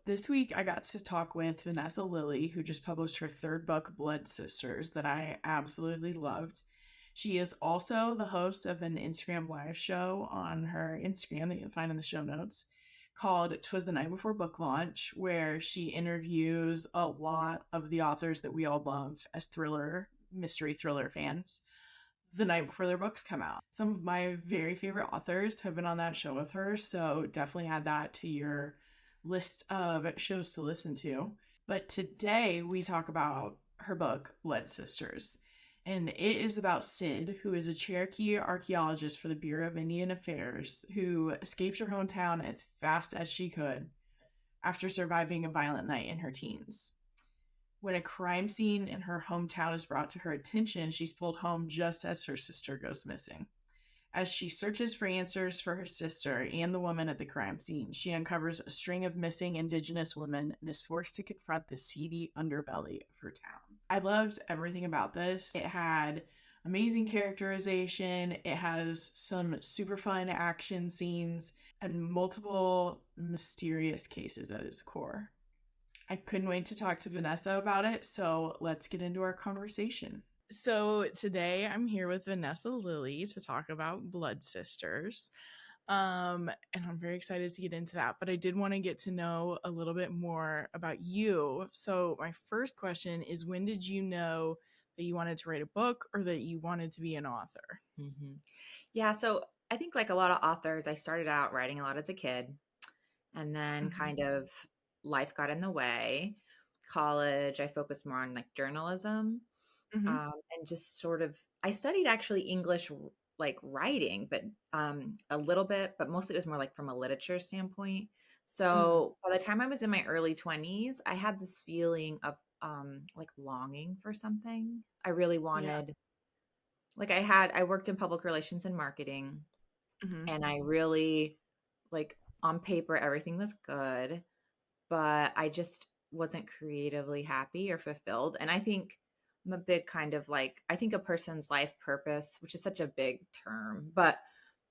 This week I got to talk with Vanessa Lillie, who just published her third book, Blood Sisters, that I absolutely loved. She is also the host of an Instagram live show on her Instagram that you can find in the show notes called "'Twas the Night Before Book Launch," where she interviews a lot of the authors that we all love as mystery thriller fans the night before their books come out. Some of my very favorite authors have been on that show with her, so definitely add that to your list of shows to listen to. But today we talk about her book, Blood Sisters. And it is about Syd, who is a Cherokee archaeologist for the Bureau of Indian Affairs, who escaped her hometown as fast as she could after surviving a violent night in her teens. When a crime scene in her hometown is brought to her attention, she's pulled home just as her sister goes missing. As she searches for answers for her sister and the woman at the crime scene, she uncovers a string of missing Indigenous women and is forced to confront the seedy underbelly of her town. I loved everything about this. It had amazing characterization, it has some super fun action scenes, and multiple mysterious cases at its core. I couldn't wait to talk to Vanessa about it, so let's get into our conversation. So today I'm here with Vanessa Lillie to talk about Blood Sisters. And I'm very excited to get into that, but I did want to get to know a little bit more about you. So my first question is, when did you know that you wanted to write a book or that you wanted to be an author? Mm-hmm. Yeah, so I think like a lot of authors, I started out writing a lot as a kid, and then kind of life got in the way. College, I focused more on like journalism, and just sort of, I studied actually English like writing, but a little bit, but mostly it was more like from a literature standpoint. So by the time I was in my early 20s, I had this feeling of like longing for something. I really wanted, like I worked in public relations and marketing, and I really, like, on paper everything was good, but I just wasn't creatively happy or fulfilled. And I think I'm a big kind of like, I think a person's life purpose, which is such a big term, but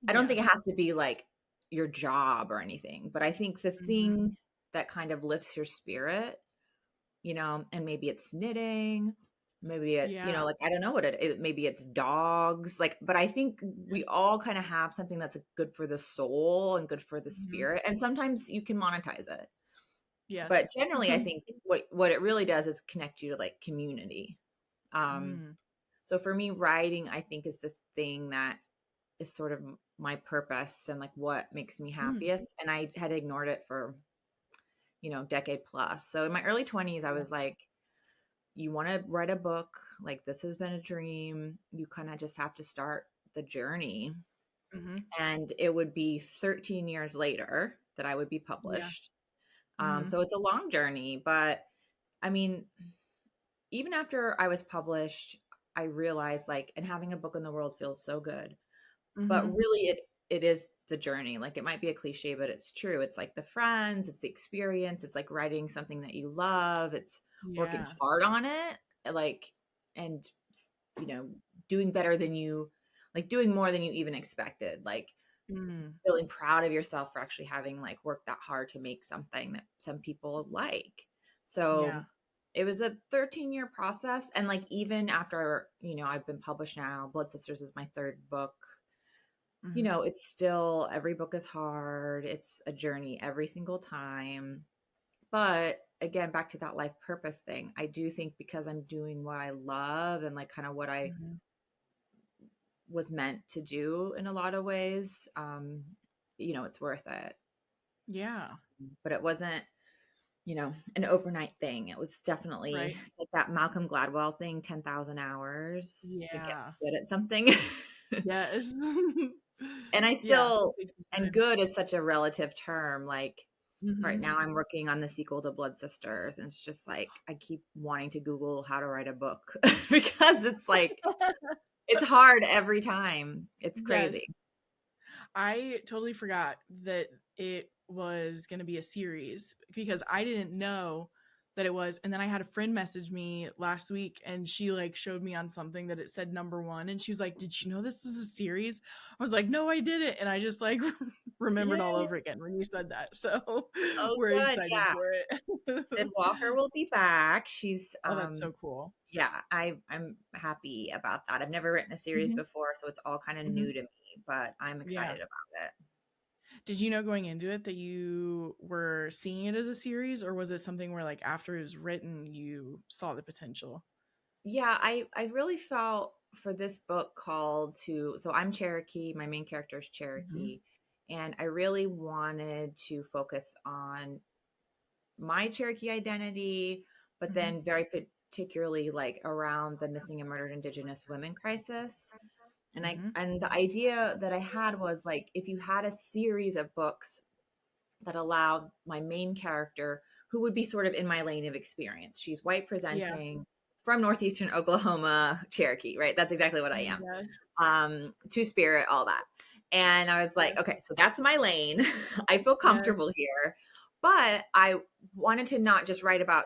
I don't think it has to be like your job or anything. But I think the thing that kind of lifts your spirit, and maybe it's knitting, maybe it, like, I don't know what maybe it's dogs, like, but I think we all kind of have something that's good for the soul and good for the spirit. And sometimes you can monetize it. Yes. But generally, I think what it really does is connect you to like community. So for me, writing, I think, is the thing that is sort of my purpose and like what makes me happiest. And I had ignored it for, decade plus. So in my early 20s, I was like, you want to write a book, like this has been a dream. You kind of just have to start the journey. And it would be 13 years later that I would be published. So it's a long journey, but I mean, even after I was published, I realized like, and having a book in the world feels so good, but really it is the journey. Like, it might be a cliche, but it's true. It's like the friends, it's the experience. It's like writing something that you love. It's working hard on it, like, and doing better than you, like doing more than you even expected. Like, feeling proud of yourself for actually having like worked that hard to make something that some people like. So it was a 13-year process. And like, even after, I've been published now, Blood Sisters is my third book. It's still, every book is hard. It's a journey every single time. But again, back to that life purpose thing, I do think because I'm doing what I love and like kind of what I was meant to do in a lot of ways, it's worth it. Yeah. But it wasn't, an overnight thing. It was definitely it's like that Malcolm Gladwell thing, 10,000 hours to get good at something. Yes. And I still, and good is such a relative term. Like, right now I'm working on the sequel to Blood Sisters, and it's just like, I keep wanting to Google how to write a book because it's like, it's hard every time. It's crazy. Yes. I totally forgot that it was going to be a series because I didn't know that it was. And then I had a friend message me last week, and she like showed me on something that it said #1, and she was like, "Did you know this was a series?" I was like, "No, I didn't." And I just like remembered all Yeah. over again when you said that. So Oh, we're good. excited Yeah. for it. Syd Walker will be back. She's Oh, that's so cool. yeah, I'm happy about that. I've never written a series Hmm. before, so it's all kind of Hmm. new to me, but I'm Yeah. excited about it. Did you know going into it that you were seeing it as a series, or was it something where like after it was written you saw the potential? Yeah, I really felt for this book called to, so I'm Cherokee, my main character is Hmm. Cherokee, and I really wanted to focus on my Cherokee identity, but Hmm. then very particularly like around the missing and murdered Indigenous women crisis. Hmm. And the idea that I had was like if you had a series of books that allowed my main character, who would be sort of in my lane of experience. She's white Yeah. presenting from northeastern Oklahoma, Cherokee, right? That's exactly what I am. Yes. Two spirit, all that. And I was like, Yes. okay, so that's my lane. I feel Yes. comfortable here. But I wanted to not just write about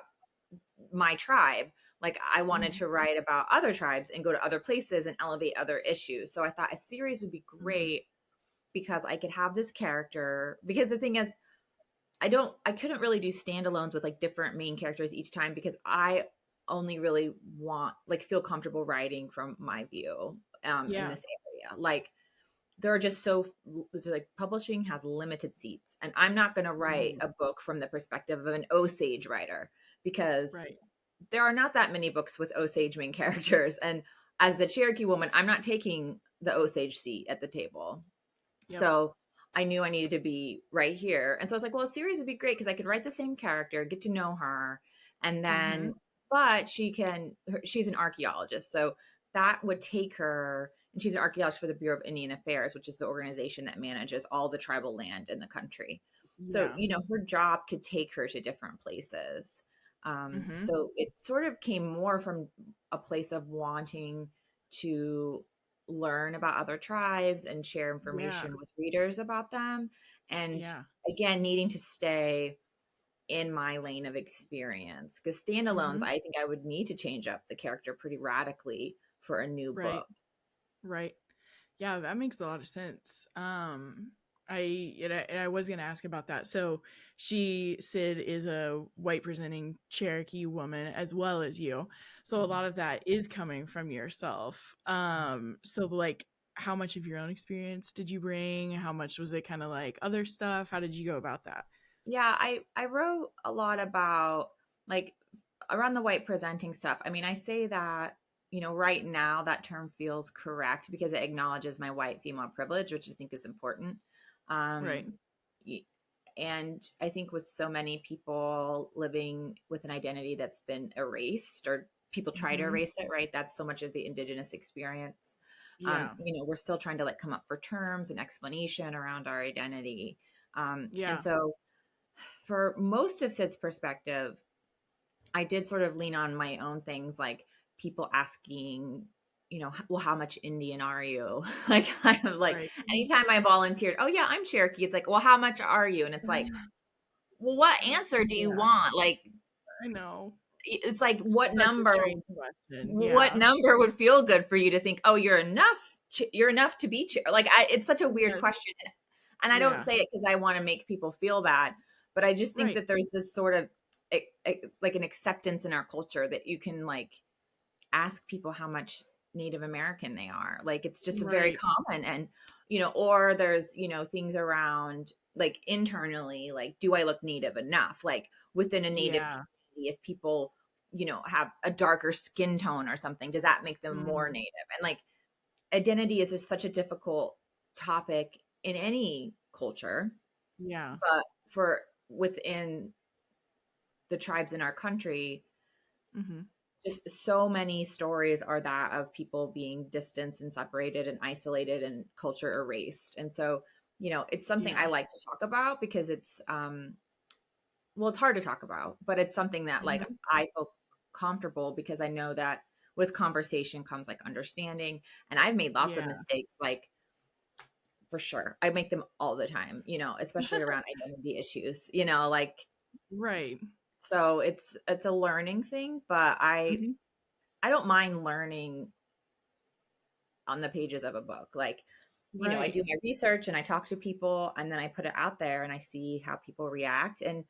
my tribe. Like I wanted Hmm. to write about other tribes and go to other places and elevate other issues. So I thought a series would be Hmm. great because I could have this character. Because the thing is, I couldn't really do standalones with like different main characters each time because I only really want like feel comfortable writing from my view in Yeah. this area. Like there are just so like publishing has limited seats, and I'm not going to write Mhm. a book from the perspective of an Osage writer because Right. there are not that many books with Osage main characters. And as a Cherokee woman, I'm not taking the Osage seat at the table. Yep. So I knew I needed to be right here. And so I was like, well, a series would be great because I could write the same character, get to know her, and then, Mhm. but she's an archeologist. So that would take her, and she's an archeologist for the Bureau of Indian Affairs, which is the organization that manages all the tribal land in the country. So, Yeah. her job could take her to different places. Mhm. So it sort of came more from a place of wanting to learn about other tribes and share Yeah. information with readers about them. And Yeah. again, needing to stay in my lane of experience because standalones, Mhm. I think I would need to change up the character pretty radically for a new Right. book. Right. Yeah, that makes a lot of sense. I was gonna ask about that. So Syd is a white presenting Cherokee woman as well as you. So a lot of that is coming from yourself. So like how much of your own experience did you bring? How much was it kind of like other stuff? How did you go about that? Yeah, I wrote a lot about like around the white presenting stuff. I mean, I say that, right now that term feels correct because it acknowledges my white female privilege, which I think is important. Right. Um, y- and I think with so many people living with an identity that's been erased or people try to Mhm. erase it, right? That's so much of the Indigenous experience. Yeah. We're still trying to like come up for terms and explanation around our identity. And Yeah. so for most of Syd's perspective, I did sort of lean on my own things like people asking, well, how much Indian are you? Like, kind of like Right. anytime I volunteered, oh, yeah, I'm Cherokee. It's like, well, how much are you? And it's like, well, what answer do you Yeah, want? Like, I know. it's like, Such a strange question. what Yeah. number would feel good for you to think, oh, you're enough. You're enough to be like, it's such a weird Yes. question. And I don't Yeah. say it because I want to make people feel bad, but I just think Right. that there's this sort of like an acceptance in our culture that you can like ask people how much Native American they are. Like it's just very Right. common. And, or there's, things around like internally, like, do I look Native enough? Like within a Native Yeah. community, if people, have a darker skin tone or something, does that make them more Mm. Native? And like identity is just such a difficult topic in any culture, Yeah. but for within the tribes in our country, Mhm. just so many stories are that of people being distanced and separated and isolated and culture erased. And so, it's something I Yeah. like to talk about because it's well, it's hard to talk about, but it's something that like Mhm. I feel comfortable because I know that with conversation comes like understanding. And I've made lots of Yeah. mistakes, like for sure. I make them all the time, especially around identity issues, like Right. So it's a learning thing, but Hmm. I don't mind learning on the pages of a book. Like, I Right. do my research and I talk to people and then I put it out there and I see how people react. And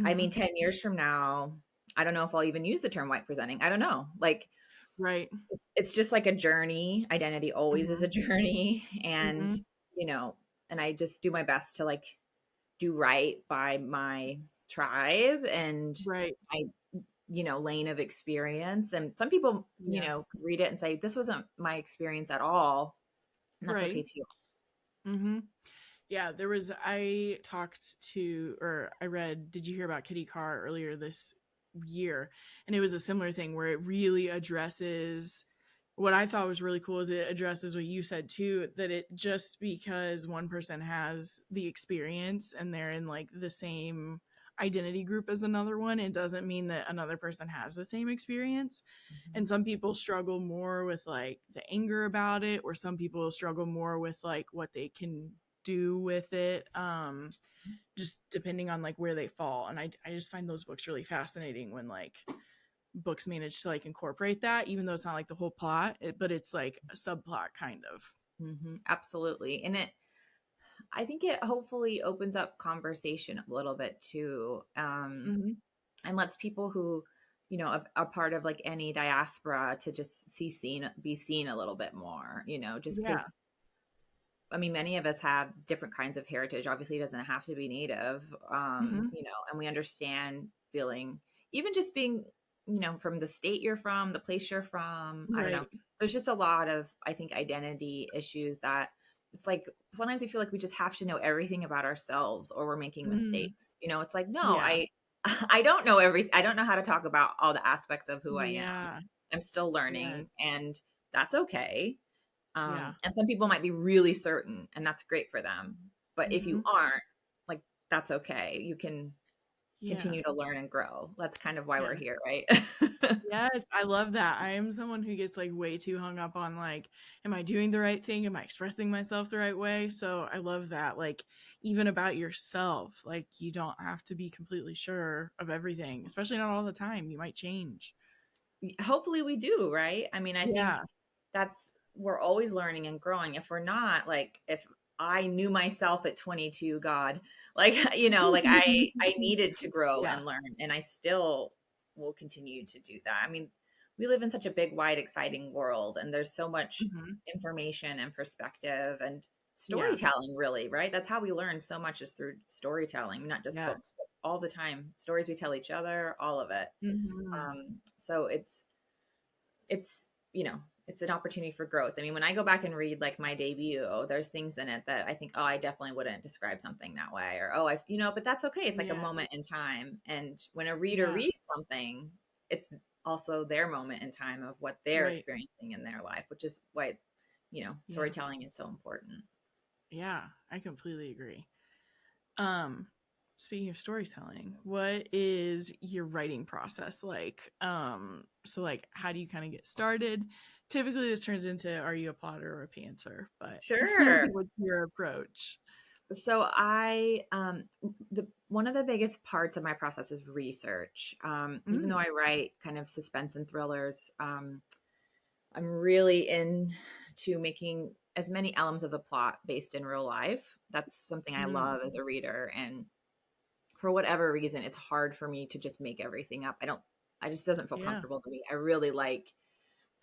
I Hmm. mean, 10 years from now, I don't know if I'll even use the term white presenting. I don't know. Like, Right. it's just like a journey. Identity always is Hmm. a journey. And, Hmm. you know, and I just do my best to like do right by my tribe and Right. I, lane of experience. And some people, Yeah. could read it and say, this wasn't my experience at all. And that's Right. okay too. Hmm. Yeah, I talked to, or I read, did you hear about Kitty Carr earlier this year? And it was a similar thing where it really addresses what I thought was really cool is it addresses what you said too, that it just because one person has the experience and they're in like the same identity group as another one, it doesn't mean that another person has the same experience. Mhm. And some people struggle more with like the anger about it, or some people struggle more with like what they can do with it. Just depending on like where they fall. And I just find those books really fascinating when like books manage to like incorporate that, even though it's not like the whole plot, but it's like a subplot kind of. Absolutely. And I think it hopefully opens up conversation a little bit too, Hmm. and lets people who, are part of like any diaspora to just be seen a little bit more, just Yeah. because, I mean, many of us have different kinds of heritage. Obviously, it doesn't have to be native, Hmm. and we understand feeling, even just being, from the state you're from, the place you're from. I don't know. Right. There's just a lot of, I think, identity issues that it's like sometimes we feel like we just have to know everything about ourselves or we're making Hmm. mistakes. It's like, no, Yeah. I don't know I don't know how to talk about all the aspects of who I am. Yeah. I'm still learning, Yes. and that's okay. Yeah. And some people might be really certain, and that's great for them. But if you Hmm. aren't, like, that's okay. You can Yeah. continue to learn and grow. That's kind of why we're Yeah. here, right? Yes, I love that. I am someone who gets like way too hung up on like, am I doing the right thing? Am I expressing myself the right way? So I love that. Like, even about yourself, like, you don't have to be completely sure of everything, especially not all the time. You might change. Hopefully, we do, right? I mean, I think Yeah. we're always learning and growing. If we're not, like, if I knew myself at 22, God, like, like I needed to grow Yeah. and learn, and I still will continue to do that. I mean, we live in such a big, wide, exciting world, and there's so much Hmm. information and perspective and Yeah. storytelling, really, right? That's how we learn so much is through storytelling, not just books, Yes. but all the time. Stories we tell each other, all of it. Hmm. So it's it's an opportunity for growth. I mean, when I go back and read like my debut, there's things in it that I think, oh, I definitely wouldn't describe something that way, or oh, but that's okay. It's like a Yeah. moment in time, and when a reader Yeah. reads something, it's also their moment in time of what they're Right. experiencing in their life, which is why Yeah. storytelling is so important. Yeah. I completely agree. Um, Speaking of storytelling, what is your writing process like? So like how do you kind of get started? Typically this turns into are you a plotter or a pantser, but Sure. what's your approach? So the one of the biggest parts of my process is research. Even though Mm, I write kind of suspense and thrillers, I'm really into making as many elements of the plot based in real life. That's something I mm, love as a reader. And for whatever reason, it's hard for me to just make everything up. I just doesn't feel yeah. comfortable to me. I really like,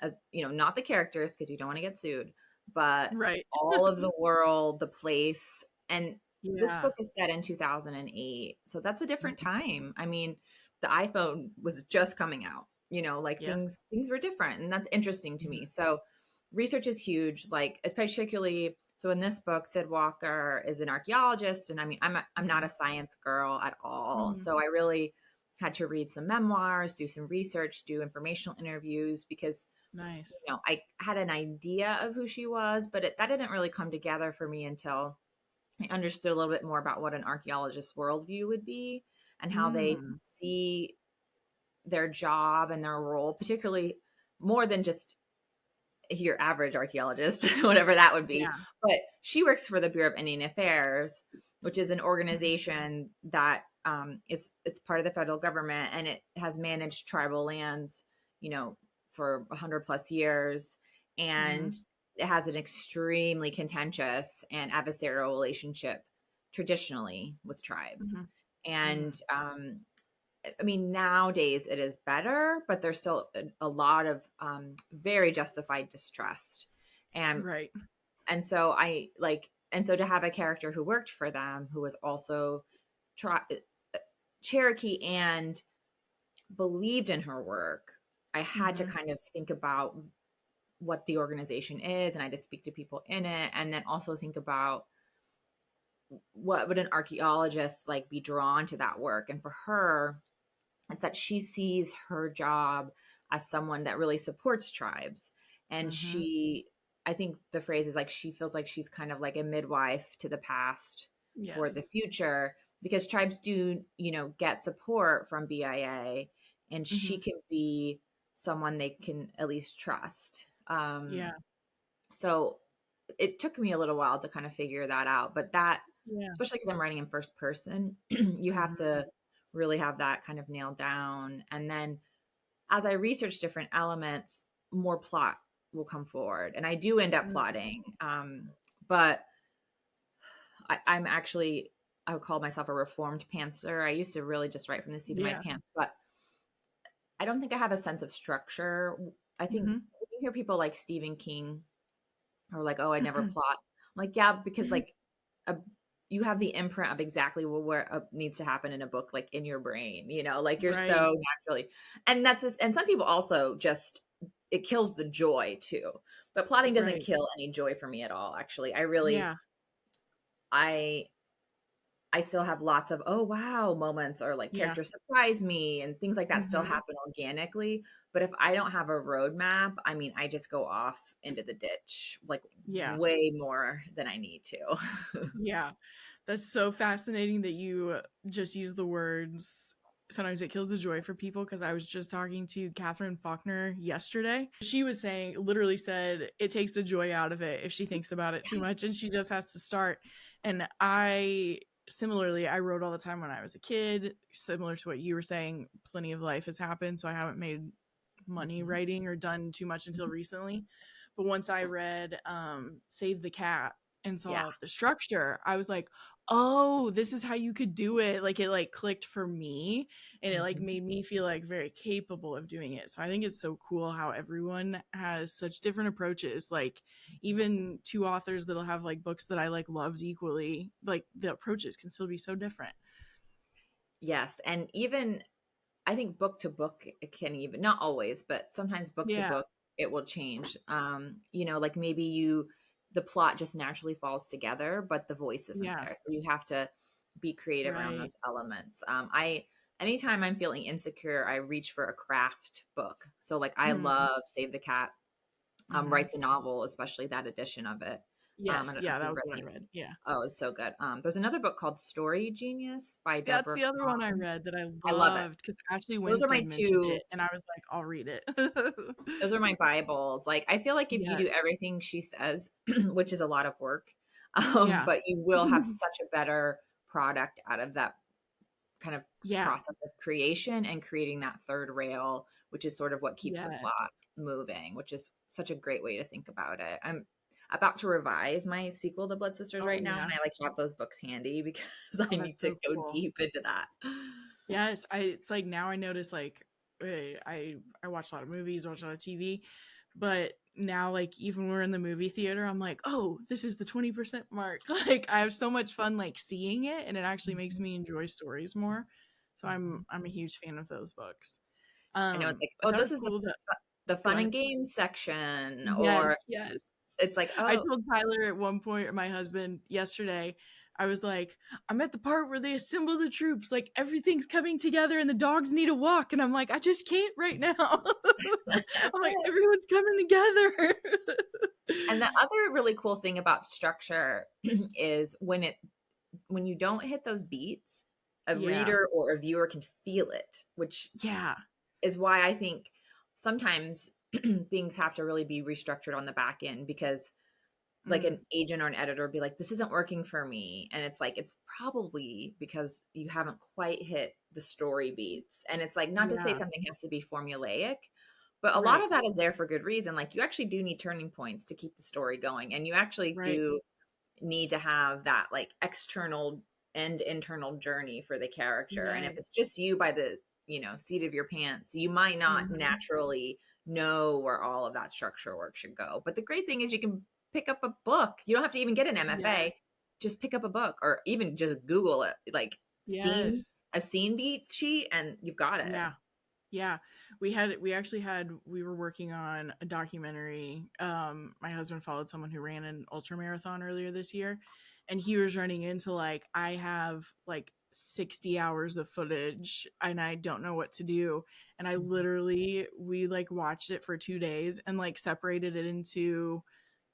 as not the characters because you don't want to get sued, but Right. all of the world, the place. And this Yeah. book is set in 2008. So that's a different Mhm. time. I mean, the iPhone was just coming out, like Yes. things were different. And that's interesting to Mhm. me. So research is huge, like particularly so in this book, Syd Walker is an archeologist. And I mean, I'm not a Mhm. science girl at all. Mhm. So I really had to read some memoirs, do some research, do informational interviews because Nice. I had an idea of who she was, but that didn't really come together for me until I understood a little bit more about what an archaeologist's worldview would be and how they Mm. see their job and their role, particularly more than just your average archaeologist, whatever that would be. Yeah. But she works for the Bureau of Indian Affairs, which is an Mhm. organization that it's part of the federal government, and it has managed tribal lands, for 100+ years, and it has an extremely contentious and adversarial relationship traditionally with tribes. And I mean, nowadays it is better, but there's still a lot of very justified distrust. And and so to have a character who worked for them, who was also Cherokee and believed in her work, I had to kind of think about what the organization is, and I had to speak to people in it, and then also think about what would an archaeologist like be drawn to that work. And for her, it's that she sees her job as someone that really supports tribes. And I think the phrase is like, she feels like she's kind of like a midwife to the past for the future, because tribes do, get support from BIA, and she can be someone they can at least trust. So it took me a little while to kind of figure that out, but especially because I'm writing in first person, you have to really have that kind of nailed down. And then as I research different elements, more plot will come forward, and I do end up plotting. But I would call myself a reformed pantser. I used to really just write from the seat of my pants, but I don't think I have a sense of structure. I think when you hear people like Stephen King or like, oh, I never plot. I'm like, yeah, because like you have the imprint of exactly where needs to happen in a book, like in your brain, like you're so naturally. And and some people also just, it kills the joy too. But plotting doesn't kill any joy for me at all. Actually, I really, I still have lots of, oh, wow moments, or like characters surprise me and things like that still happen organically. But if I don't have a roadmap, I mean, I just go off into the ditch, like way more than I need to. That's so fascinating that you just use the words, sometimes it kills the joy for people, because I was just talking to Catherine Faulkner yesterday. She was literally said, it takes the joy out of it if she thinks about it too much, and she just has to start. And similarly, I wrote all the time when I was a kid, similar to what you were saying. Plenty of life has happened, so I haven't made money writing or done too much until recently. But once I read Save the Cat and saw the structure, I was like, oh, this is how you could do it. Like, it like clicked for me, and it like made me feel like very capable of doing it. So I think it's so cool how everyone has such different approaches. Like, even two authors that'll have like books that I like loved equally, like the approaches can still be so different. Yes. And even I think book to book, it can, even not always, but sometimes book to book, it will change. Like maybe the plot just naturally falls together, but the voice isn't there. So you have to be creative around those elements. Anytime I'm feeling insecure, I reach for a craft book. So like I love Save the Cat, writes a novel, especially that edition of it. That was what I read. Oh, it's so good. There's another book called Story Genius by Deborah. That's the other one I read that I loved, because Ashley Winston mentioned it, and I was like, I'll read it. Those are my Bibles. Like, I feel like if you do everything she says, which is a lot of work, but you will have such a better product out of that kind of process of creation and creating that third rail, which is sort of what keeps the plot moving, which is such a great way to think about it. I'm about to revise my sequel to Blood Sisters right now, and I like have those books handy because I need to go deep into that. Yes, it's like now I notice, like I watch a lot of movies, watch a lot of TV, but now like even when we're in the movie theater, I'm like, oh, this is the 20% mark. Like I have so much fun like seeing it, and it actually makes me enjoy stories more. So I'm a huge fan of those books. I know it's like, oh, this is cool the fun and games section, or it's like, oh. I told Tyler at one point, or my husband yesterday, I was like, I'm at the part where they assemble the troops, like everything's coming together and the dogs need a walk. And I'm like, I just can't right now. I'm like, everyone's coming together. And the other really cool thing about structure is when you don't hit those beats, a reader or a viewer can feel it, which is why I think sometimes things have to really be restructured on the back end, because like an agent or an editor be like, this isn't working for me. And it's like, it's probably because you haven't quite hit the story beats. And it's like, not to say Yeah. something has to be formulaic, but a lot Right. of that is there for good reason. Like you actually do need turning points to keep the story going. And you actually Right. do need to have that like external and internal journey for the character. And if it's Yes. just you by the, seat of your pants, you might not Mhm. naturally know where all of that structure work should go. But the great thing is you can pick up a book. You don't have to even get an Yes. MFA. Just pick up a book or even just Google it, like Yes. a scene beat sheet, and you've got it. Yeah. Yeah. We were working on a documentary. My husband followed someone who ran an ultra marathon earlier this year, and he was running into like, I have like 60 hours of footage and I don't know what to do. And we like watched it for 2 days and like separated it into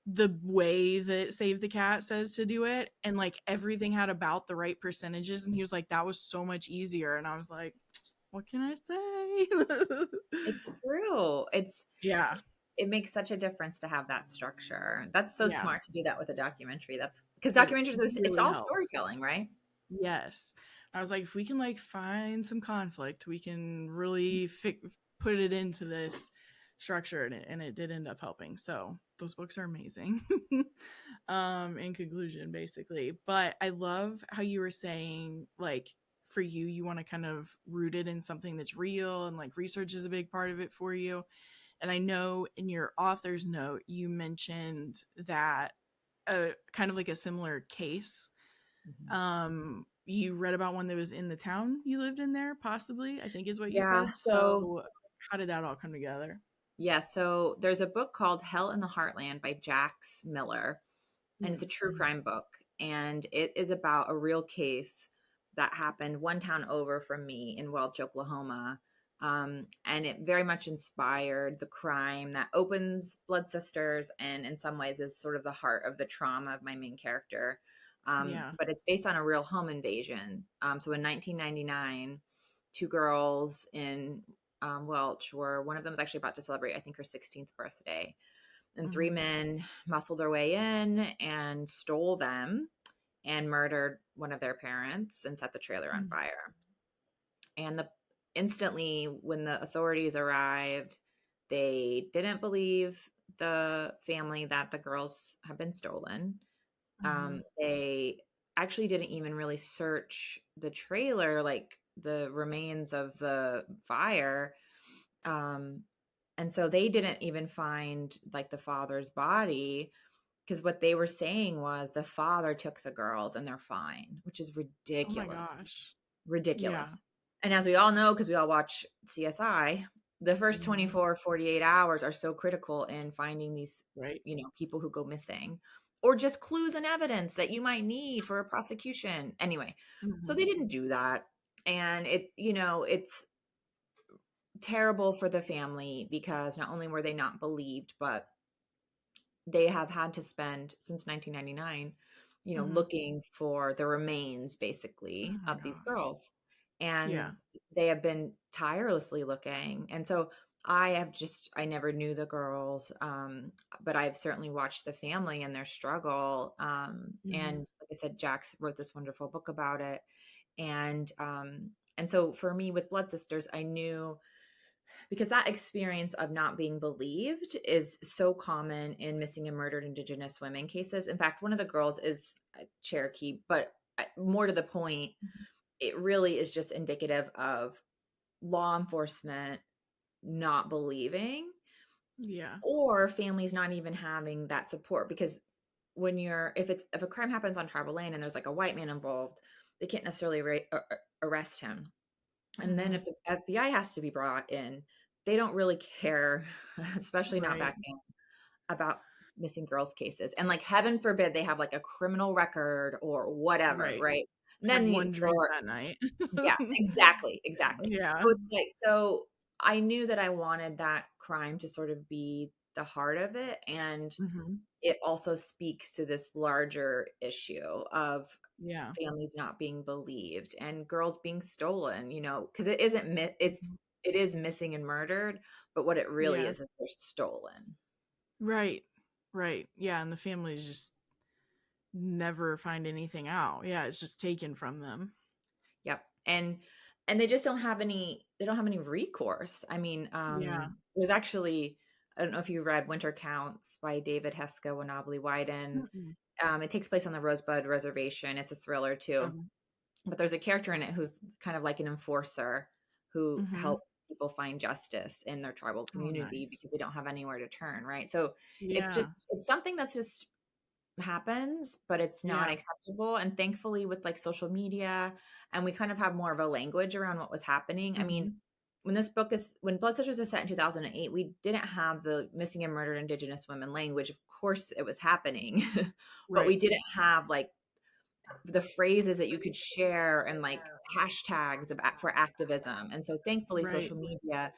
the way that Save the Cat says to do it. And like everything had about the right percentages. And he was like, that was so much easier. And I was like, what can I say? It's true. Yeah. It makes such a difference to have that structure. That's so Yeah. smart to do that with a documentary. That's because It documentaries it's really all helps. storytelling, right? Yes. I was like, if we can like find some conflict, we can really put it into this structure, and it did end up helping. So those books are amazing. In conclusion, basically. But I love how you were saying, like, for you, you want to kind of root it in something that's real, and like research is a big part of it for you. And I know in your author's note, you mentioned that kind of like a similar case. Mhm. You read about one that was in the town you lived in there, possibly, I think is what you Yeah. said. So So how did that all come together? yeah. So there's a book called Hell in the Heartland by Jax Miller, and it's a true Mm-hmm. crime book, and it is about a real case that happened one town over from me in Welch, Oklahoma. And it very much inspired the crime that opens Blood Sisters, and in some ways is sort of the heart of the trauma of my main character. Yeah. But it's based on a real home invasion. So in 1999, two girls in Welch were, one of them was actually about to celebrate, I think, her 16th birthday, and three Mm-hmm. men muscled their way in and stole them and murdered one of their parents and set the trailer on fire. And instantly when the authorities arrived, they didn't believe the family that the girls had been stolen. Mm-hmm. They actually didn't even really search the trailer, like the remains of the fire. Um, and so they didn't even find like the father's body, because what they were saying was the father took the girls and they're fine, which is Oh my ridiculous. gosh. Yeah. Ridiculous. And as we all know, because we all watch CSI, the first Mm-hmm. 24, 48 hours are so critical in finding these, Right. people who go missing, or just clues and evidence that you might need for a prosecution. Anyway, so Mm-hmm. they didn't do that. And it's terrible for the family because not only were they not believed, but they have had to spend since 1999, Mm-hmm. looking for the remains basically Oh my of these gosh. girls. And Yeah. they have been tirelessly looking. And so I never knew the girls, but I've certainly watched the family and their struggle. Mm-hmm. And like I said, Jax wrote this wonderful book about it. And so for me with Blood Sisters, I knew, because that experience of not being believed is so common in missing and murdered Indigenous women cases. In fact, one of the girls is Cherokee, but more to the point, it really is just indicative of law enforcement not believing, Yeah. or families not even having that support. Because if a crime happens on tribal land and there's like a white man involved, they can't necessarily arrest him. And then Mm-hmm. if the FBI has to be brought in, they don't really care, especially not Right. back then, about missing girls cases. And like, heaven forbid they have like a criminal record or whatever, Right. right? And Had then one drink that night. yeah, exactly, exactly. Yeah. So it's like, so I knew that I wanted that crime to sort of be the heart of it. And Mm-hmm. it also speaks to this larger issue of Yeah. families not being believed and girls being stolen, because it isn't it is missing and murdered, but what it really Yeah. is they're stolen. Right. Right. Yeah, and the families just never find anything out. Yeah, it's just taken from them. Yep. And they just don't have any recourse. I mean, Yeah. there's actually, I don't know if you read Winter Counts by David Heska Wanabli Wyden. Mm-mm. It takes place on the Rosebud Reservation. It's a thriller too. But there's a character in it who's kind of like an enforcer who Mm-hmm. helps people find justice in their tribal Oh, community nice. because they don't have anywhere to turn, right? So Yeah. it's something that's just happens, but it's not Yeah. acceptable. And thankfully, with like social media, and we kind of have more of a language around what was happening. I mean, Mm-hmm. when Blood Sisters was set in 2008, we didn't have the missing and murdered Indigenous women language. Of course, it was happening, but we Right. didn't have like the phrases that you could share and like hashtags for activism. And so thankfully Right. social media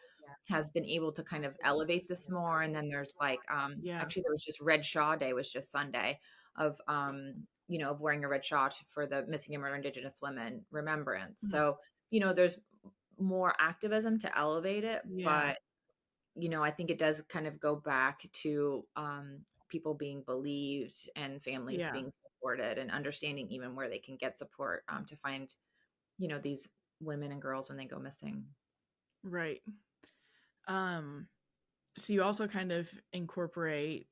has been able to kind of elevate this more. And then there's like Yeah. actually there was just Red Shaw Day was just Sunday of of wearing a red shawl for the missing and murdered Indigenous women remembrance. Mhm. So, there's more activism to elevate it, Yeah. but I think it does kind of go back to people being believed and families Yeah. being supported and understanding even where they can get support to find, these women and girls when they go missing. Right. Um, so you also kind of incorporate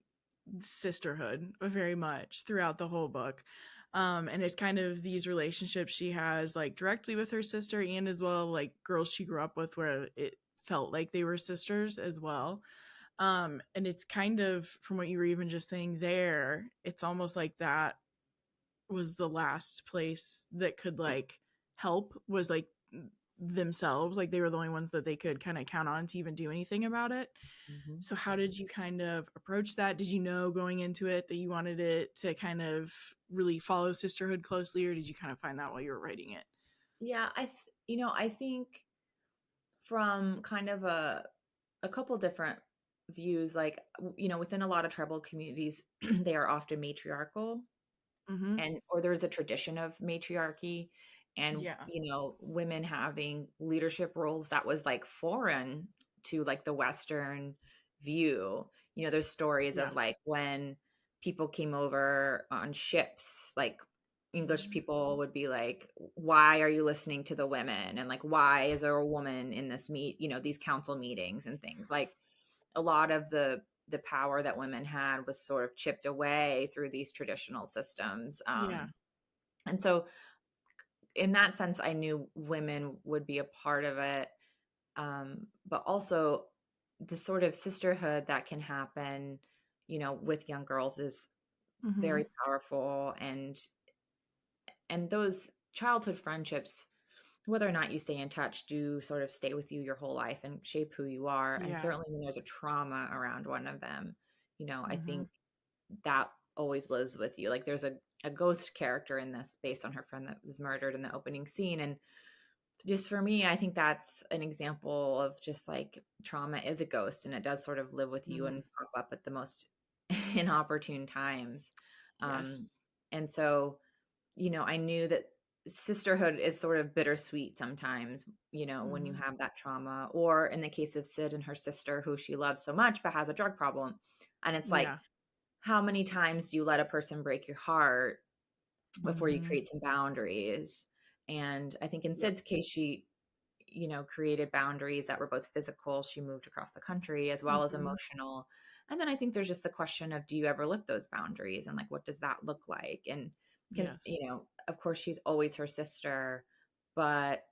sisterhood very much throughout the whole book. And it's kind of these relationships she has like directly with her sister and as well like girls she grew up with where it felt like they were sisters as well. And it's kind of from what you were even just saying there, it's almost like that was the last place that could like help was like themselves, like they were the only ones that they could kind of count on to even do anything about it. Mhm. So how did you kind of approach that? Did you know going into it that you wanted it to kind of really follow sisterhood closely, or did you kind of find that while you were writing it? Yeah, I think from kind of a couple different views, like within a lot of tribal communities, they are often matriarchal, Mm-hmm. and or there's a tradition of matriarchy, and Yeah. women having leadership roles that was like foreign to like the Western view. There's stories Yeah. of like when people came over on ships, like English people would be like, why are you listening to the women, and like why is there a woman in this these council meetings and things. Like a lot of the power that women had was sort of chipped away through these traditional systems. Yeah. And so in that sense, I knew women would be a part of it. But also the sort of sisterhood that can happen, with young girls is Mm-hmm. very powerful. And those childhood friendships, whether or not you stay in touch, do sort of stay with you your whole life and shape who you are. And Yeah. certainly when there's a trauma around one of them, I Mm-hmm. think that always lives with you. Like there's a ghost character in this based on her friend that was murdered in the opening scene. And just for me, I think that's an example of just like trauma is a ghost, and it does sort of live with you Mm. and pop up at the most inopportune times. Um, Yes. and so, I knew that sisterhood is sort of bittersweet sometimes, when you Mm-hmm. have that trauma, or in the case of Syd and her sister, who she loves so much but has a drug problem. And it's like, Yeah. how many times do you let a person break your heart before you Mm-hmm. create some boundaries? And I think in Yep. Syd's case, she, created boundaries that were both physical. She moved across the country as well as Mm-hmm. emotional. And then I think there's just the question of, do you ever lift those boundaries, and like, what does that look like? And Yes. of course, she's always her sister, but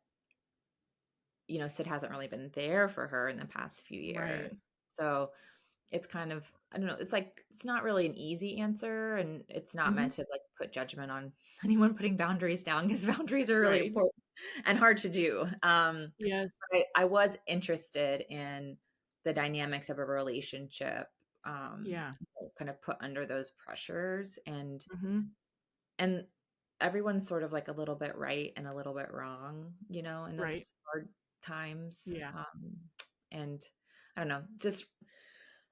Syd hasn't really been there for her in the past few Right. years. So it's kind of, I don't know, it's like, it's not really an easy answer, and it's not Mm-hmm. meant to like put judgment on anyone putting boundaries down, because boundaries are really Right. important and hard to do. Yes. I was interested in the dynamics of a relationship, Yeah. kind of put under those pressures, Mm-hmm. and everyone's sort of like a little bit right and a little bit wrong, in Right. this hard times. Yeah. And I don't know, just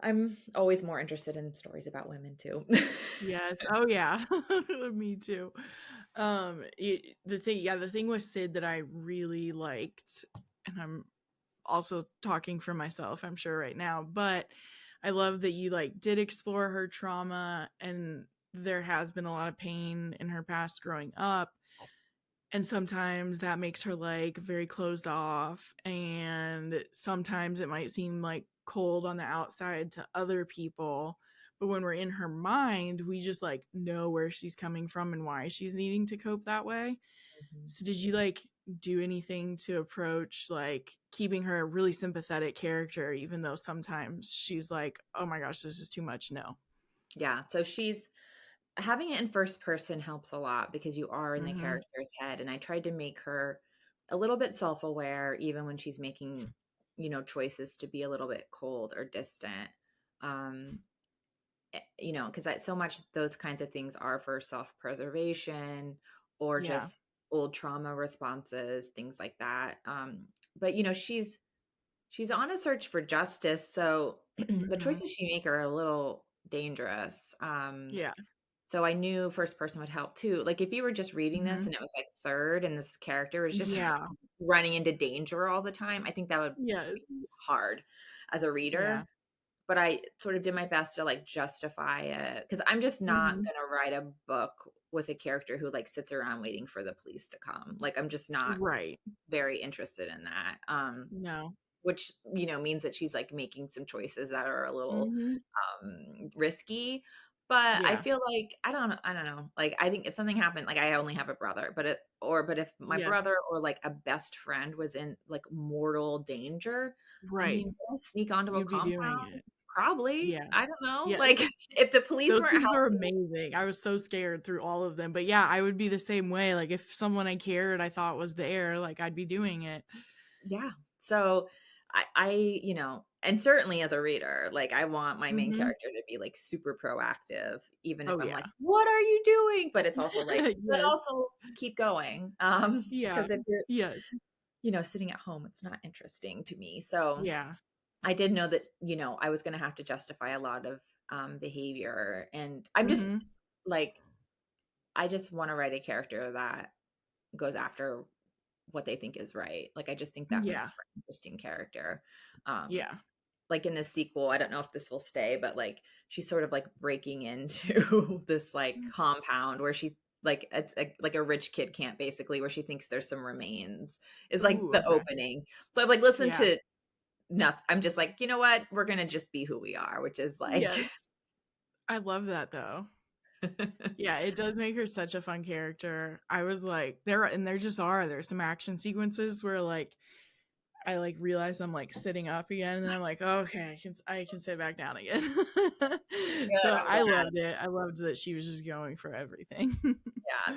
I'm always more interested in stories about women too. Yes. Oh yeah. Me too. The thing with Syd that I really liked, and I'm also talking for myself, I'm sure right now, but I love that you like did explore her trauma, and there has been a lot of pain in her past growing up. And sometimes that makes her like very closed off, and sometimes it might seem like cold on the outside to other people, but when we're in her mind, we just like know where she's coming from and why she's needing to cope that way. Mhm. So did you like do anything to approach like keeping her a really sympathetic character, even though sometimes she's like, oh my gosh, this is too much? No. Yeah. So she's having it in first person helps a lot because you are in the Mm-hmm. character's head. And I tried to make her a little bit self aware, even when she's making, choices to be a little bit cold or distant. Um, because so much those kinds of things are for self preservation or Yeah. just old trauma responses, things like that. But she's on a search for justice, so the Mm-hmm. choices she make are a little dangerous. Yeah. So I knew first person would help too. Like if you were just reading this Mm-hmm. and it was like third and this character was just Yeah. running into danger all the time, I think that would Yes. be hard as a Yeah. reader. But I sort of did my best to like justify it because I'm just not Mm-hmm. gonna write a book with a character who like sits around waiting for the police to come. Like I'm just not Right. very interested in that. No. Which means that she's like making some choices that are a little Mm-hmm. risky. But I Yeah. feel like I don't know. Like I think if something happened, like I only have a brother, but if my Yeah. brother or like a best friend was in like mortal danger, I Right. mean, would I sneak onto a You'd be doing compound? it. Probably. Yeah. I don't know. Yes. Like if the police Those weren't things are helping, amazing. I was so scared through all of them. But yeah, I would be the same way. Like if someone I cared I thought was there, like I'd be doing it. yeah. So and certainly as a reader, like I want my main Mm-hmm. character to be like super proactive, even if Oh I'm like, yeah. what are you doing? But it's also like, but Yes. also keep going. Yeah. Because if you're, Yes. sitting at home, it's not interesting to me. So Yeah. I did know that, I was gonna have to justify a lot of behavior. And I'm just Mm-hmm. like, I just want to write a character that goes after what they think is right. Like I just think that makes Yeah. for an interesting character. Um, Yeah. like in the sequel, I don't know if this will stay, but like she's sort of like breaking into this like compound where she like it's like a rich kid camp basically where she thinks there's some remains is like Ooh, the okay. opening. So I've like listened Yeah. to nothing. I'm just like, you know what? We're gonna just be who we are, which is like Yes. I love that though. Yeah, it does make her such a fun character. I was like, there just are. There's some action sequences where like I like realize I'm like sitting up again, and then I'm like, oh, okay, I can sit back down again. good. So I'm I glad. loved it. I loved that she was just going for everything. Yeah,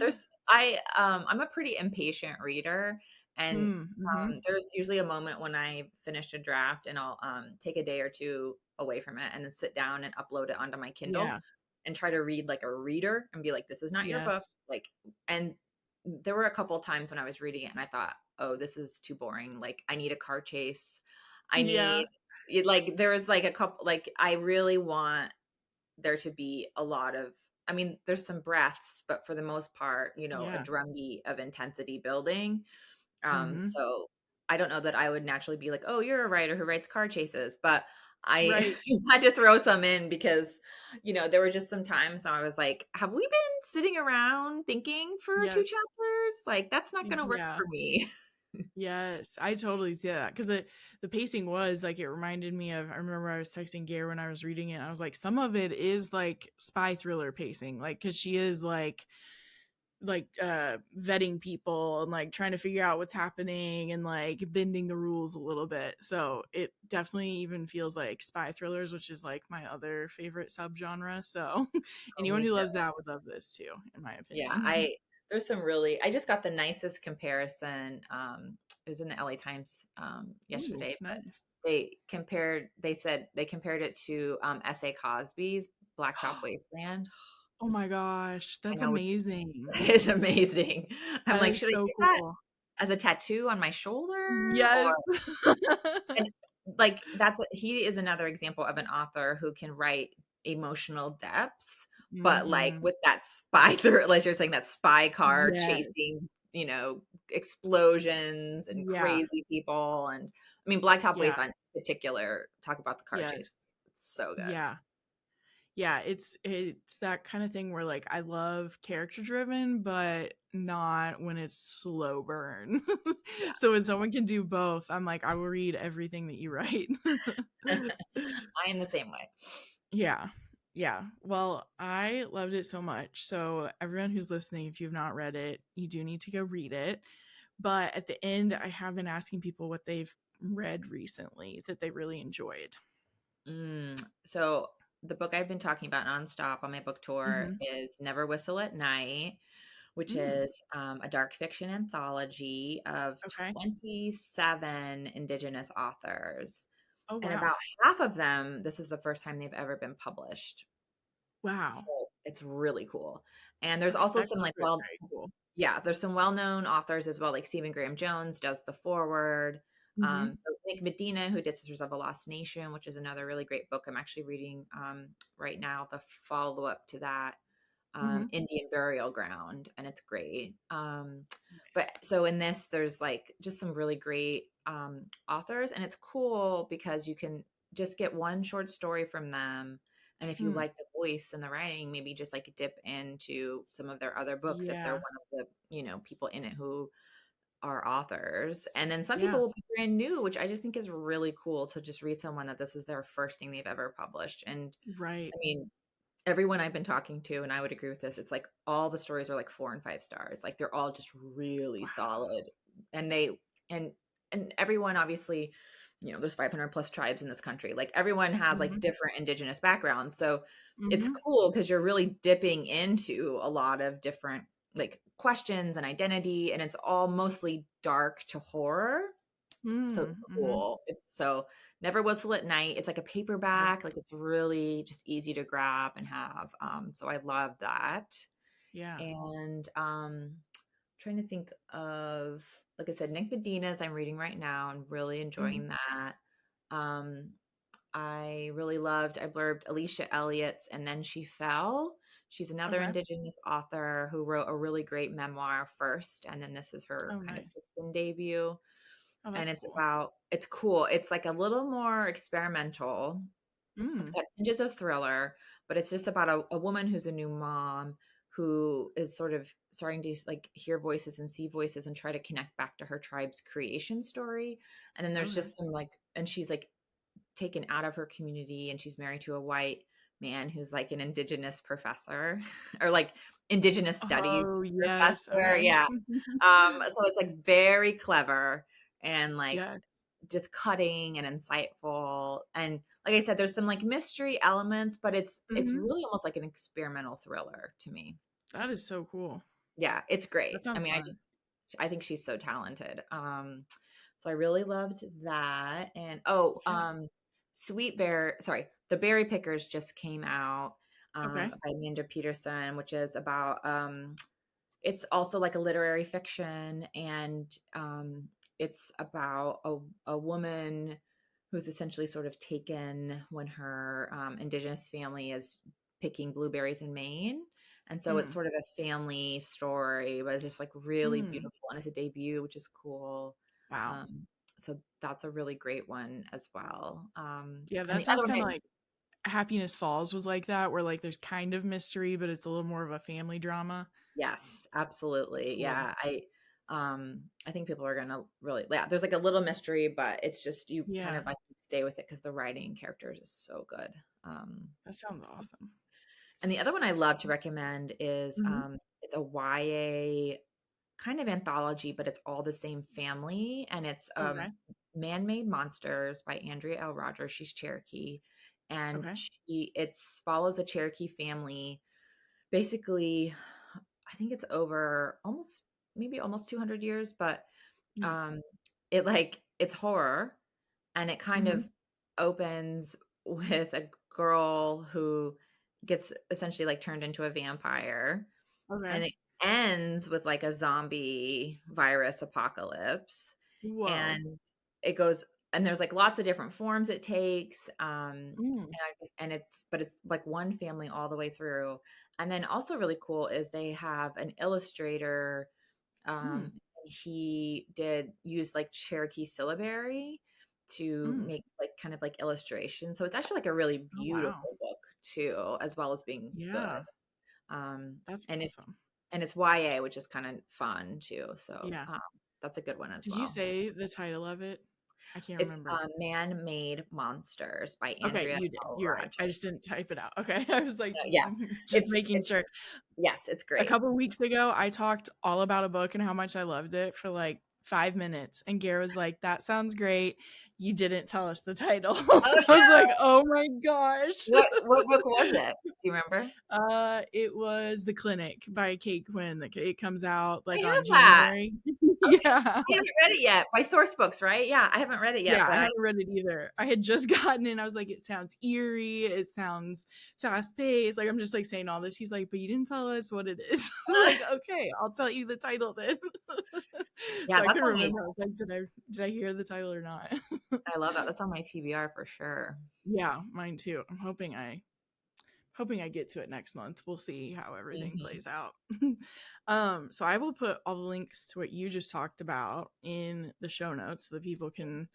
I'm a pretty impatient reader, and Mm-hmm. there's usually a moment when I finish a draft and I'll take a day or two away from it and then sit down and upload it onto my Kindle Yeah. and try to read like a reader and be like, this is not your book. Yes. Like, and there were a couple times when I was reading it and I thought, oh, this is too boring. Like, I need a car chase. I Yeah. need like there was like a couple like I really want there to be a lot of there's some breaths, but for the most part, a Yeah. drumbeat of intensity building. Mm-hmm. So I don't know that I would naturally be like, oh, you're a writer who writes car chases, but I Right. had to throw some in because, there were just some times I was like, have we been sitting around thinking for two Yes. chapters? Like, that's not going to work Yeah. for me. Yes, I totally see that because the pacing was like it reminded me of. I remember I was texting Gare when I was reading it. I was like, some of it is like spy thriller pacing, like because she is vetting people and like trying to figure out what's happening and like bending the rules a little bit. So it definitely even feels like spy thrillers, which is like my other favorite subgenre. So Oh, anyone me who too. loves that would love this too, in my Yeah, opinion. there's some really I just got the nicest comparison. It was in the LA Times Ooh, yesterday, but nice. they said they compared it to S.A. Cosby's Blacktop Wasteland. Oh my gosh, I that's know, which amazing. is amazing. I'm That like, is should I so get that cool. as a tattoo on my shoulder? Yes. Or and like he is another example of an author who can write emotional depths, but like Mhm. with that spy through, like you're saying, that spy car Yes. chasing, explosions and Yeah. crazy people. And Blacktop Yeah. Wasteland in particular, talk about the car chase. Yes. So good. Yeah. Yeah, it's that kind of thing where like I love character driven, but not when it's slow burn. Yeah. So when someone can do both, I'm like, I will read everything that you write. I am the same way. Yeah. Yeah. Well, I loved it so much. So everyone who's listening, if you've not read it, you do need to go read it. But at the end, I have been asking people what they've read recently that they really enjoyed. So the book I've been talking about nonstop on my book tour Mhm. is Never Whistle at Night, which Mm. is a dark fiction anthology of Okay. 27 Indigenous authors. Oh And wow. about half of them, this is the first time they've ever been published. Wow. So it's really cool. And there's also That some like, is well, very cool. yeah, there's some well-known authors as well, like Stephen Graham Jones does the foreword. Mhm. So Nick Medina, who did Sisters of a Lost Nation, which is another really great book. I'm actually reading right now the follow-up to that, Mhm. Indian Burial Ground, and it's great. But Nice. so in this, there's like just some really great authors, and it's cool because you can just get one short story from them. And if you Mm. like the voice and the writing, maybe just like dip into some of their other books if they're Yeah. one of the, people in it who are authors. And then some people Yeah. will be brand new, which I just think is really cool to just read someone that this is their first thing they've ever published. And Right. I mean, everyone I've been talking to, and I would agree with this, it's like all the stories are like 4 and 5 stars. Like they're all just really Wow. solid. And and and everyone obviously, there's 500 plus tribes in this country. Like everyone has like Mhm. different indigenous backgrounds. So it's Mhm. cool because you're really dipping into a lot of different like questions and identity, and it's all mostly dark to horror. So it's Mm. Mhm. cool. It's so Never Whistle at Night. It's like a Okay. paperback, like it's really just easy to grab and have. So I love that. Yeah. And trying to think of, like I said, Nick Medina's I'm reading right now and really Mhm. enjoying that. Um, I blurbed Alicia Elliott's And Then She Fell. She's another Okay. Indigenous author who wrote a really great memoir first, and then this is her Oh, kind of nice. fiction debut. Oh, And that's cool. it's cool. It's like a little more experimental. It's Mm. got tinges of thriller, but it's just about a woman who's a new mom who is sort of starting to like hear voices and see voices and try to connect back to her tribe's creation story. And then there's Okay. just some like, and she's like taken out of her community and she's married to a white man who's like an indigenous professor or like indigenous studies Oh, yes. professor. Okay. Yeah. So it's like very clever and like Yes. just cutting and insightful. And like I said, there's some like mystery elements, but it's Mhm. really almost like an experimental thriller to me. That is so cool. Yeah, it's great. That I sounds mean, fun. I think she's so talented. So I really loved that. And Yeah. Sweet Bear, sorry, The Berry Pickers just came out Okay. by Amanda Peterson, which is about it's also like a literary fiction, and it's about a woman who's essentially sort of taken when her indigenous family is picking blueberries in Maine. And so it's Mm. sort of a family story, but it's just like really Mm. beautiful. And it's a debut, which is cool. Wow. Um, so that's a really great one as well. Yeah, And that the other sounds one, kinda like Happiness Falls was like that, where, like, there's kind of mystery, but it's a little more of a family drama. yes, That's absolutely. cool. Yeah. I think people are gonna really, yeah, there's like a little mystery, but it's just you kind Yeah. of like stay with it because the writing and characters is so good. That sounds awesome. And the other one I love to recommend is Mhm. it's a YA kind of anthology, but it's all the same family, and it's Okay. Man-Made Monsters by Andrea L. Rogers. She's Cherokee, and Okay. she it's follows a Cherokee family. Basically, I think it's over almost maybe almost 200 years, but Mm. um, it's horror, and it kind of Mhm. opens with a girl who gets essentially like turned into a vampire, Okay. and it ends with like a zombie virus apocalypse, Whoa. and it goes and there's like lots of different forms it takes, Mm. but it's like one family all the way through. And then also really cool is they have an illustrator, Mm. he did use like Cherokee syllabary, to make like kind of like illustrations. So it's actually like a really Oh, wow. beautiful book too, as well as being good. Yeah. That's And awesome. it's YA, which is kind of fun too. So Yeah. that's a good one as Did you well. say the title of it? I can't It's remember. Man-Made Monsters by Okay, Andrea you did. L. You're right. I Rogers. just didn't type it out. Okay. I was like, Yeah, just making it's sure. yes, it's A great. couple weeks ago, I talked all about a book and how much I loved it for like 5 minutes. And Gare was like, that sounds great. You didn't tell us the title. Oh I was like, no! oh my gosh. What book was it? Do you remember? It was The Clinic by Kate Quinn. It comes out I like on have that. January. Okay. Yeah. I haven't read it yet. By Source Books, right? Yeah, I haven't read it yet, Yeah, I but haven't read it either. I had just gotten in. I was like, it sounds eerie. It sounds fast paced. Like, I'm just like saying all this. He's like, but you didn't tell us what it is. I was like, okay, I'll tell you the title then. yeah, So I that's couldn't on my. remember. I was like, did I hear the title or not? I love that. That's on my TBR for sure. Yeah, mine too. I'm hoping I get to it next month. We'll see how everything plays out. So I will put all the links to what you just talked about in the show notes so that people can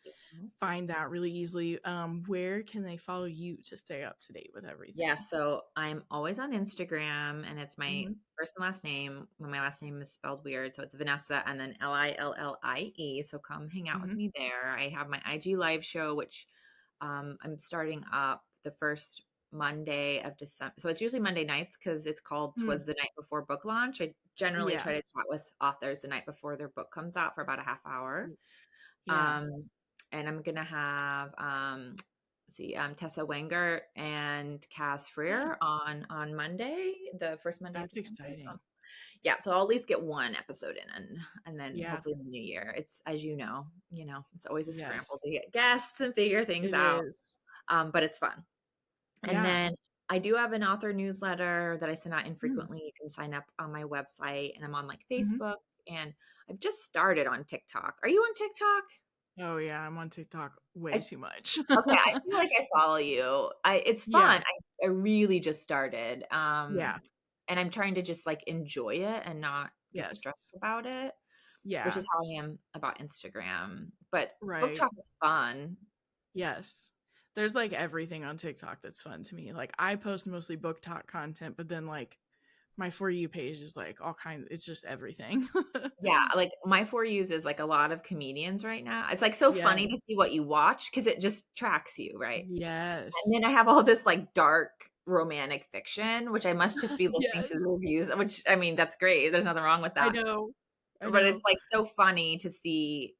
find that really easily. Where can they follow you to stay up to date with everything? Yeah, so I'm always on Instagram, and it's my Mm-hmm. first and last name. When my last name is spelled weird, so it's Vanessa and then Lillie. So come hang out with Mm-hmm. me there. I have my IG live show, which I'm starting up the first Monday of December. So it's usually Monday nights because it's called "Twas the Night Before Book Launch." I generally Yeah. try to chat with authors the night before their book comes out for about a half hour. Yeah. And I'm gonna have Tessa Wenger and Cass Freer on Monday, the first Monday of That's December. So exciting. yeah, so I'll at least get one episode in, and then Yeah. hopefully in the new year. It's, as it's always a scramble Yes. to get guests and figure things It out. is. But it's fun. And Yeah. then I do have an author newsletter that I send out Mm. infrequently. You can sign up on my website, and I'm on like Mm-hmm. Facebook, and I've just started on TikTok. Are you on TikTok? Oh yeah, I'm on TikTok way I too much. Okay, I feel like I follow you. It's Yeah. fun. I really just started. Yeah. And I'm trying to just like enjoy it and not get Yes. stressed about it, which Yeah. is how I am about Instagram. But book Right. talk is fun. Yes. There's like everything on TikTok that's fun to me. Like I post mostly book talk content, but then like my For You page is like all kinds, it's just everything. Yeah, like my For Yous is like a lot of comedians right now. It's like so Yes. funny to see what you watch because it just tracks you, right? And Yes. then I have all this like dark romantic fiction, which I must just be listening to Yes. the reviews, which I mean, that's great. There's nothing wrong with I that. know. I But it's know. like so funny to see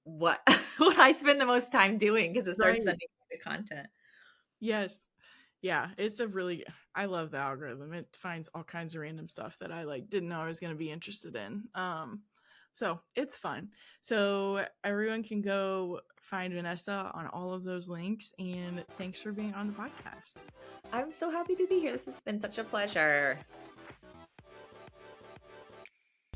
what what I spend the most time doing because it starts Right. sending me the content. Yes. Yeah, I love the algorithm. It finds all kinds of random stuff that I like didn't know I was going to be interested in. So it's fun. So everyone can go find Vanessa on all of those links, and thanks for being on the podcast. I'm so happy to be here. This has been such a pleasure.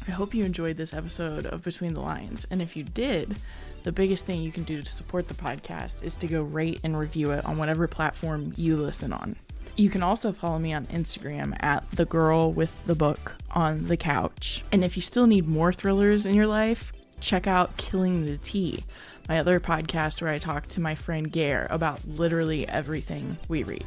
I hope you enjoyed this episode of Between the Lines, and if you did, the biggest thing you can do to support the podcast is to go rate and review it on whatever platform you listen on. You can also follow me on Instagram at the girl with the book on the couch. And if you still need more thrillers in your life, check out Killing the Tea, my other podcast where I talk to my friend Gare about literally everything we read.